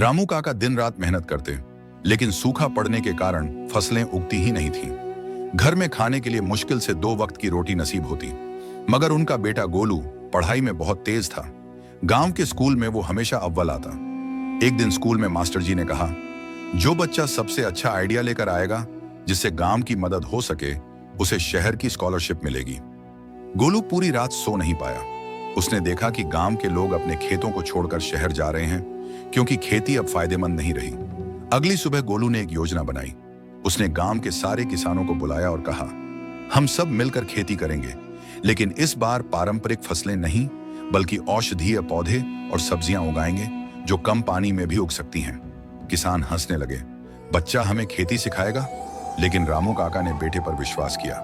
रामू काका दिन रात मेहनत करते, लेकिन सूखा पड़ने के कारण फसलें उगती ही नहीं थीं। घर में खाने के लिए मुश्किल से 2 वक्त की रोटी नसीब होती। मगर उनका बेटा गोलू पढ़ाई में बहुत तेज था। गांव के स्कूल में वो हमेशा अव्वल आता। एक दिन स्कूल में मास्टर जी ने कहा, जो बच्चा सबसे अच्छा आइडिया लेकर आएगा जिससे गांव की मदद हो सके, उसे शहर की स्कॉलरशिप मिलेगी। गोलू पूरी रात सो नहीं पाया। उसने देखा कि गांव के लोग अपने खेतों को छोड़कर शहर जा रहे हैं, क्योंकि खेती अब फायदेमंद नहीं रही। अगली सुबह गोलू ने एक योजना बनाई। उसने गांव के सारे किसानों को बुलाया और कहा, हम सब मिलकर खेती करेंगे, लेकिन इस बार पारंपरिक फसलें नहीं, बल्कि औषधीय पौधे और सब्जियां उगाएंगे जो कम पानी में भी उग सकती हैं। किसान हंसने लगे। बच्चा हमें खेती सिखाएगा? लेकिन रामू काका ने बेटे पर विश्वास किया।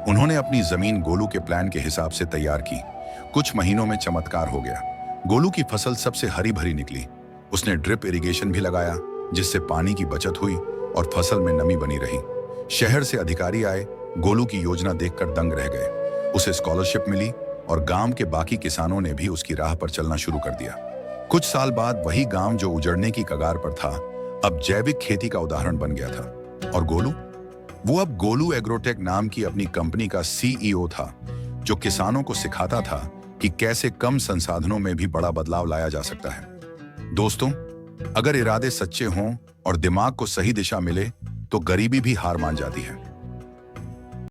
उन्होंने अपनी जमीन गोलू के प्लान के हिसाब से तैयार की। कुछ महीनों में चमत्कार हो गया। गोलू की फसल सबसे हरी भरी निकली। उसने ड्रिप इरिगेशन भी लगाया, जिससे पानी की बचत हुई और फसल में नमी बनी रही। शहर से अधिकारी आए, गोलू की योजना देखकर दंग रह गए। उसे स्कॉलरशिप मिली और गांव के बाकी किसानों ने भी उसकी राह पर चलना शुरू कर दिया। कुछ साल बाद वही गांव जो उजड़ने की कगार पर था, अब जैविक खेती का उदाहरण बन गया था। और गोलू? वो अब गोलू एग्रोटेक नाम की अपनी कंपनी का CEO था, जो किसानों को सिखाता था कि कैसे कम संसाधनों में भी बड़ा बदलाव लाया जा सकता है। दोस्तों, अगर इरादे सच्चे हों और दिमाग को सही दिशा मिले, तो गरीबी भी हार मान जाती है।